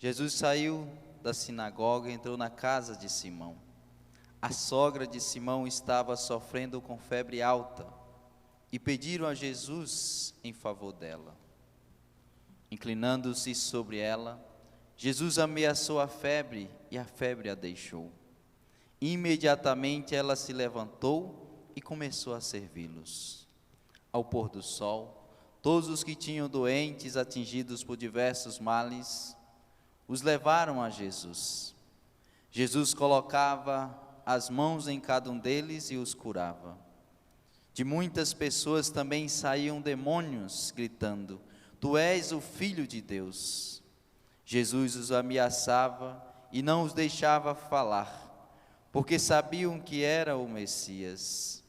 Jesus saiu da sinagoga e entrou na casa de Simão. A sogra de Simão estava sofrendo com febre alta e pediram a Jesus em favor dela. Inclinando-se sobre ela, Jesus ameaçou a febre e a febre a deixou. Imediatamente ela se levantou e começou a servi-los. Ao pôr do sol, todos os que tinham doentes atingidos por diversos males, os levaram a Jesus. Jesus colocava as mãos em cada um deles e os curava. De muitas pessoas também saíam demônios, gritando: Tu és o Filho de Deus. Jesus os ameaçava e não os deixava falar, porque sabiam que era o Messias.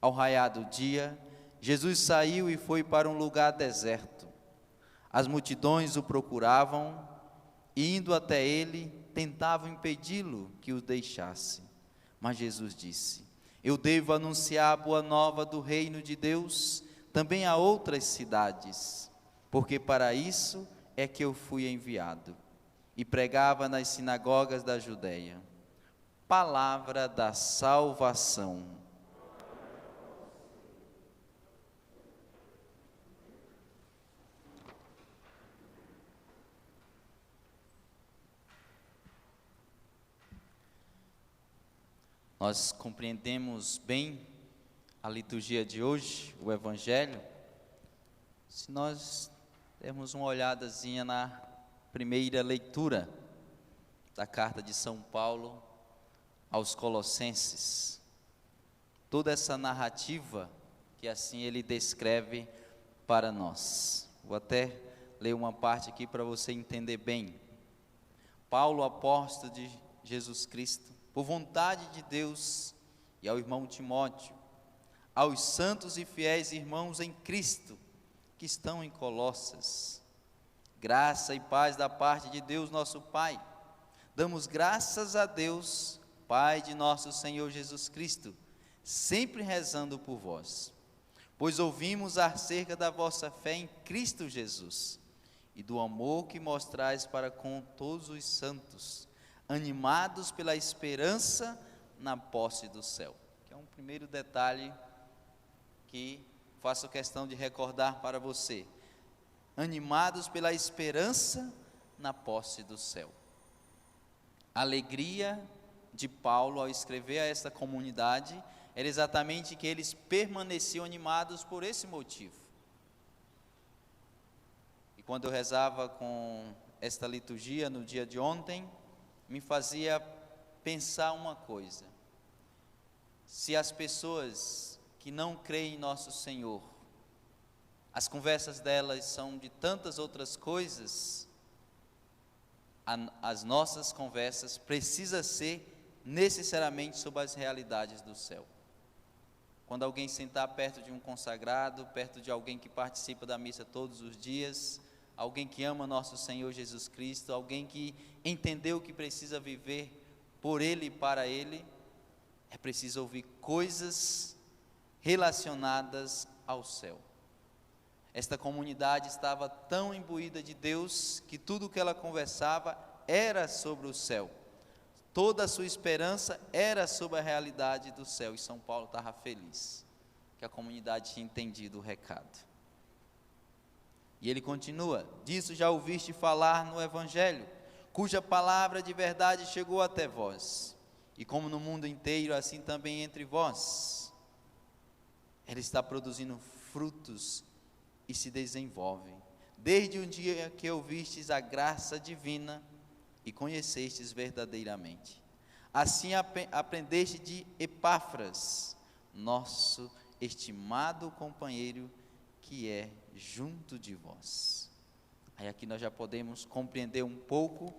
Ao raiar do dia, Jesus saiu e foi para um lugar deserto. As multidões o procuravam e, indo até ele, tentavam impedi-lo que o deixasse. Mas Jesus disse: Eu devo anunciar a boa nova do reino de Deus também a outras cidades, porque para isso é que eu fui enviado. E pregava nas sinagogas da Judeia. Palavra da salvação. Nós compreendemos bem a liturgia de hoje, o Evangelho, se nós dermos uma olhadazinha na primeira leitura da carta de São Paulo aos Colossenses. Toda essa narrativa que assim ele descreve para nós. Vou até ler uma parte aqui para você entender bem. Paulo, apóstolo de Jesus Cristo, por vontade de Deus, e ao irmão Timóteo, aos santos e fiéis irmãos em Cristo, que estão em Colossas, graça e paz da parte de Deus nosso Pai. Damos graças a Deus, Pai de nosso Senhor Jesus Cristo, sempre rezando por vós, pois ouvimos acerca da vossa fé em Cristo Jesus, e do amor que mostrais para com todos os santos, animados pela esperança na posse do céu. Que é um primeiro detalhe que faço questão de recordar para você. Animados pela esperança na posse do céu. A alegria de Paulo ao escrever a esta comunidade era exatamente que eles permaneciam animados por esse motivo. E quando eu rezava com esta liturgia no dia de ontem, me fazia pensar uma coisa: se as pessoas que não creem em nosso Senhor, as conversas delas são de tantas outras coisas, as nossas conversas precisam ser necessariamente sobre as realidades do céu. Quando alguém sentar perto de um consagrado, perto de alguém que participa da missa todos os dias, alguém que ama nosso Senhor Jesus Cristo, alguém que entendeu que precisa viver por Ele e para Ele, é preciso ouvir coisas relacionadas ao céu. Esta comunidade estava tão imbuída de Deus, que tudo o que ela conversava era sobre o céu. Toda a sua esperança era sobre a realidade do céu, e São Paulo estava feliz, que a comunidade tinha entendido o recado. E ele continua: disso já ouviste falar no Evangelho, cuja palavra de verdade chegou até vós, e como no mundo inteiro, assim também entre vós. Ela está produzindo frutos e se desenvolve, desde o dia que ouvistes a graça divina e conhecestes verdadeiramente. Assim aprendeste de Epáfras, nosso estimado companheiro, que é junto de vós. Aí aqui nós já podemos compreender um pouco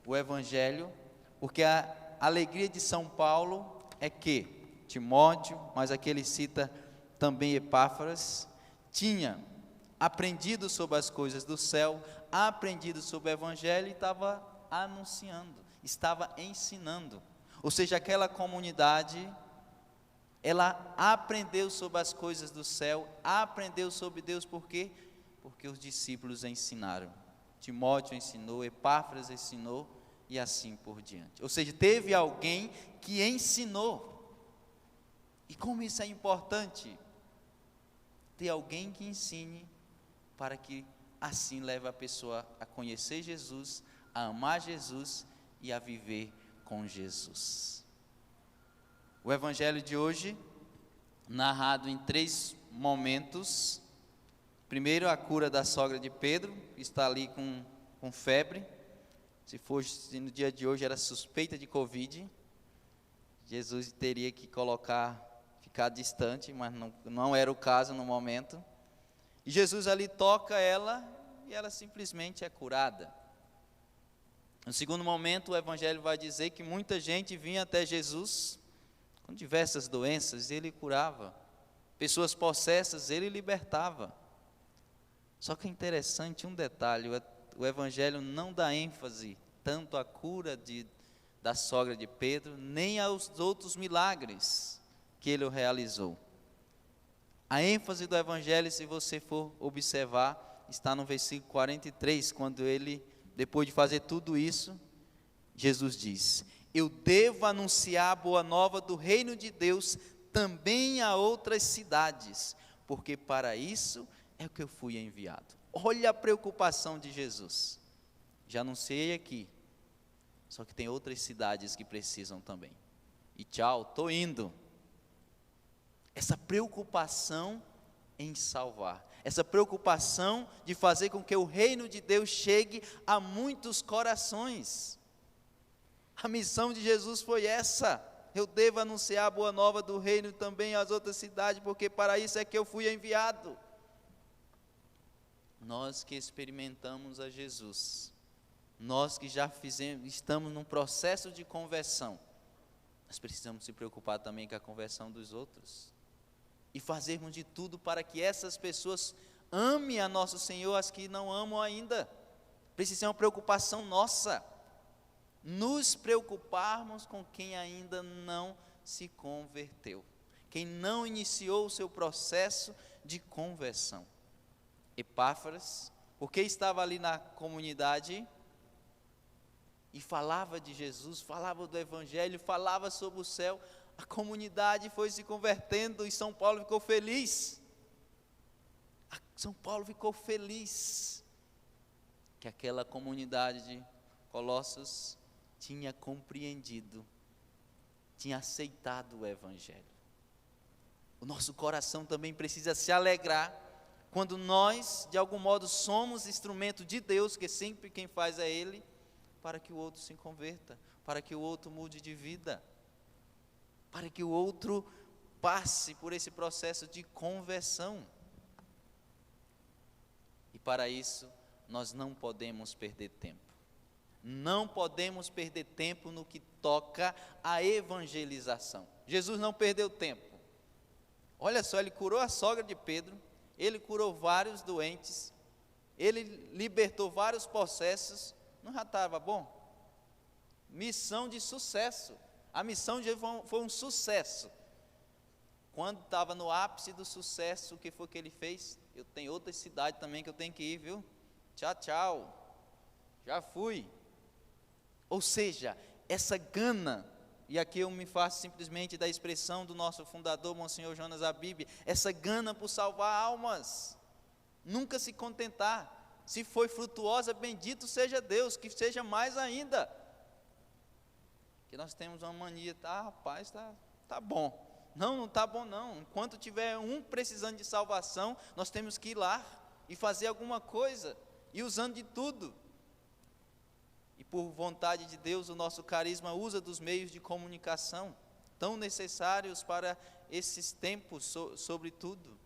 o Evangelho, porque a alegria de São Paulo é que Timóteo, mas aqui ele cita também Epáfras, tinha aprendido sobre as coisas do céu, aprendido sobre o Evangelho e estava anunciando, estava ensinando. Ou seja, aquela comunidade, ela aprendeu sobre as coisas do céu, aprendeu sobre Deus. Por quê? Porque os discípulos ensinaram. Timóteo ensinou, Epáfras ensinou e assim por diante. Ou seja, teve alguém que ensinou. E como isso é importante? Ter alguém que ensine para que assim leve a pessoa a conhecer Jesus, a amar Jesus e a viver com Jesus. O evangelho de hoje, narrado em 3 momentos. Primeiro, a cura da sogra de Pedro, que está ali com febre. Se no dia de hoje era suspeita de Covid, Jesus teria que ficar distante, mas não era o caso no momento. E Jesus ali toca ela e ela simplesmente é curada. No segundo momento, o evangelho vai dizer que muita gente vinha até Jesus com diversas doenças, ele curava. Pessoas possessas, ele libertava. Só que é interessante um detalhe, o evangelho não dá ênfase tanto à cura da sogra de Pedro, nem aos outros milagres que ele realizou. A ênfase do evangelho, se você for observar, está no versículo 43, quando ele, depois de fazer tudo isso, Jesus diz: eu devo anunciar a boa nova do reino de Deus também a outras cidades, porque para isso é que eu fui enviado. Olha a preocupação de Jesus. Já anunciei aqui, só que tem outras cidades que precisam também. E tchau, estou indo. Essa preocupação em salvar, essa preocupação de fazer com que o reino de Deus chegue a muitos corações. A missão de Jesus foi essa: eu devo anunciar a boa nova do reino também às outras cidades, porque para isso é que eu fui enviado. Nós que experimentamos a Jesus, nós que já estamos num processo de conversão, nós precisamos se preocupar também com a conversão dos outros. E fazermos de tudo para que essas pessoas amem a nosso Senhor, as que não amam ainda. Precisa ser uma preocupação nossa. Nos preocuparmos com quem ainda não se converteu, quem não iniciou o seu processo de conversão. Epáfras, porque estava ali na comunidade e falava de Jesus, falava do evangelho, falava sobre o céu, a comunidade foi se convertendo e São Paulo ficou feliz. São Paulo ficou feliz que aquela comunidade de Colossos tinha compreendido, tinha aceitado o evangelho. O nosso coração também precisa se alegrar quando nós, de algum modo, somos instrumento de Deus, que sempre quem faz é Ele, para que o outro se converta, para que o outro mude de vida, para que o outro passe por esse processo de conversão. E para isso, nós não podemos perder tempo. Não podemos perder tempo no que toca à evangelização. Jesus não perdeu tempo. Olha só, ele curou a sogra de Pedro, ele curou vários doentes, ele libertou vários possessos. Não já estava bom? Missão de sucesso. A missão de Jesus foi um sucesso. Quando estava no ápice do sucesso, o que foi que ele fez? Eu tenho outra cidade também que eu tenho que ir, viu? Tchau, tchau. Já fui. Ou seja, essa gana, e aqui eu me faço simplesmente da expressão do nosso fundador, Monsenhor Jonas Abib, essa gana por salvar almas. Nunca se contentar. Se foi frutuosa, bendito seja Deus, que seja mais ainda. Que nós temos uma mania, rapaz, tá bom. Não está bom não. Enquanto tiver um precisando de salvação, nós temos que ir lá e fazer alguma coisa, e usando de tudo. E por vontade de Deus, o nosso carisma usa dos meios de comunicação, tão necessários para esses tempos, sobretudo.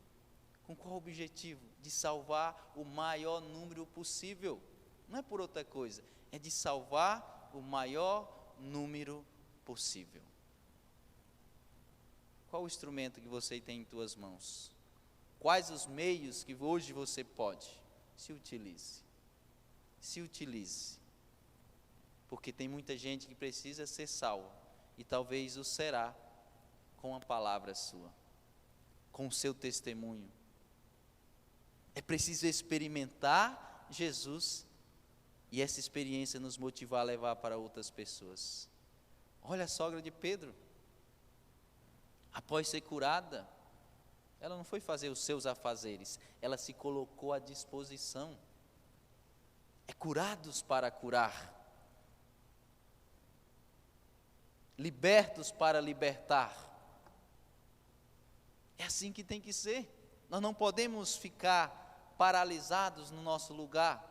Com qual objetivo? De salvar o maior número possível. Não é por outra coisa, é de salvar o maior número possível. Qual o instrumento que você tem em tuas mãos? Quais os meios que hoje você pode? Se utilize. Se utilize. Porque tem muita gente que precisa ser salva, e talvez o será com a palavra sua, com o seu testemunho. É preciso experimentar Jesus e essa experiência nos motivar a levar para outras pessoas. Olha a sogra de Pedro, após ser curada, ela não foi fazer os seus afazeres, ela se colocou à disposição. É curados para curar, libertos para libertar. É assim que tem que ser. Nós não podemos ficar paralisados no nosso lugar,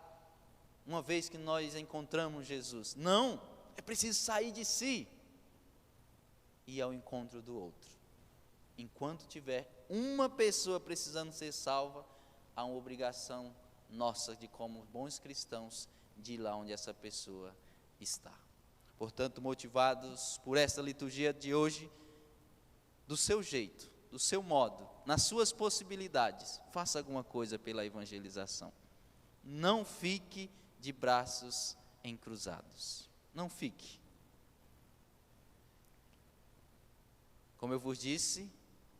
uma vez que nós encontramos Jesus. Não, é preciso sair de si e ir ao encontro do outro. Enquanto tiver uma pessoa precisando ser salva, há uma obrigação nossa, de como bons cristãos, de ir lá onde essa pessoa está. Portanto, motivados por esta liturgia de hoje, do seu jeito, do seu modo, nas suas possibilidades, faça alguma coisa pela evangelização. Não fique de braços encruzados. Não fique. Como eu vos disse,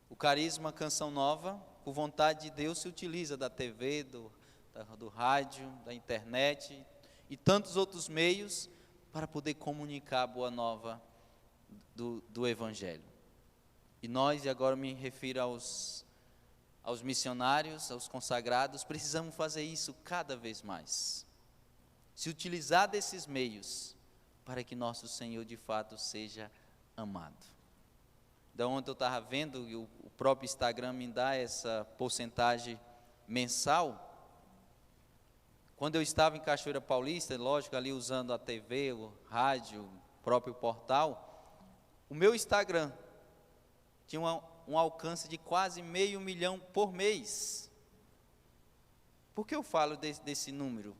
o carisma Canção Nova, por vontade de Deus, se utiliza da TV, do rádio, da internet e tantos outros meios para poder comunicar a boa nova do Evangelho. E nós, e agora me refiro aos missionários, aos consagrados, precisamos fazer isso cada vez mais. Se utilizar desses meios para que nosso Senhor de fato seja amado. Da onde eu estava vendo, e o próprio Instagram me dá essa porcentagem mensal. Quando eu estava em Cachoeira Paulista, lógico, ali usando a TV, o rádio, o próprio portal, o meu Instagram tinha um alcance de quase 500 mil por mês. Por que eu falo desse número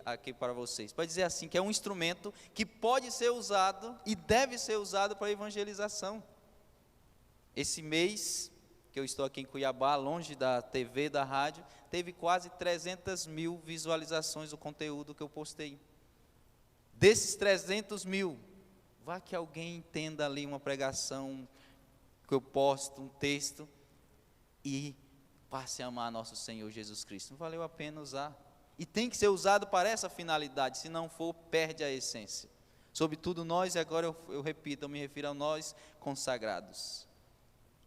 aqui para vocês? Para dizer assim, que é um instrumento que pode ser usado e deve ser usado para evangelização. Esse mês, que eu estou aqui em Cuiabá, longe da TV, da rádio, teve quase 300 mil visualizações do conteúdo que eu postei. Desses 300 mil, vá que alguém entenda ali uma pregação, que eu posto um texto, e passe a amar nosso Senhor Jesus Cristo. Não valeu a pena usar. E tem que ser usado para essa finalidade, se não for, perde a essência. Sobretudo nós, e agora eu repito, eu me refiro a nós consagrados.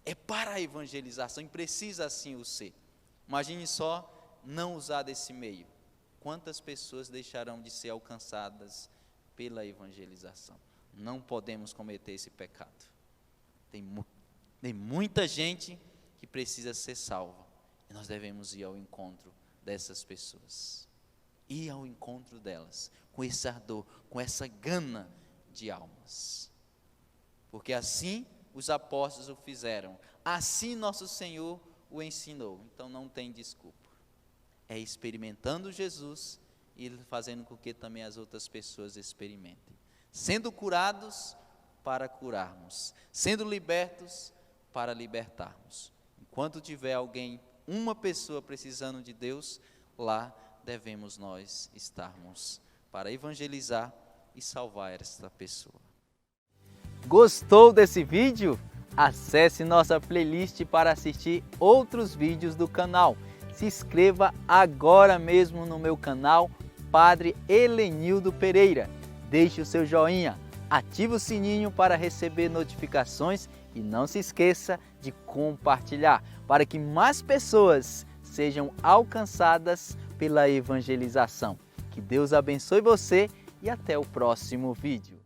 É para a evangelização, e precisa assim o ser. Imagine só não usar desse meio. Quantas pessoas deixarão de ser alcançadas pela evangelização? Não podemos cometer esse pecado. Tem muita gente que precisa ser salva, e nós devemos ir ao encontro dessas pessoas. Ir ao encontro delas, com esse ardor, com essa gana de almas. Porque assim os apóstolos o fizeram, assim nosso Senhor o ensinou. Então não tem desculpa. É experimentando Jesus e fazendo com que também as outras pessoas experimentem. Sendo curados para curarmos, sendo libertos para libertarmos. Enquanto tiver alguém, uma pessoa precisando de Deus, lá devemos nós estarmos para evangelizar e salvar esta pessoa. Gostou desse vídeo? Acesse nossa playlist para assistir outros vídeos do canal. Se inscreva agora mesmo no meu canal, Padre Helenildo Pereira. Deixe o seu joinha, ative o sininho para receber notificações e não se esqueça de compartilhar, para que mais pessoas sejam alcançadas pela evangelização. Que Deus abençoe você e até o próximo vídeo.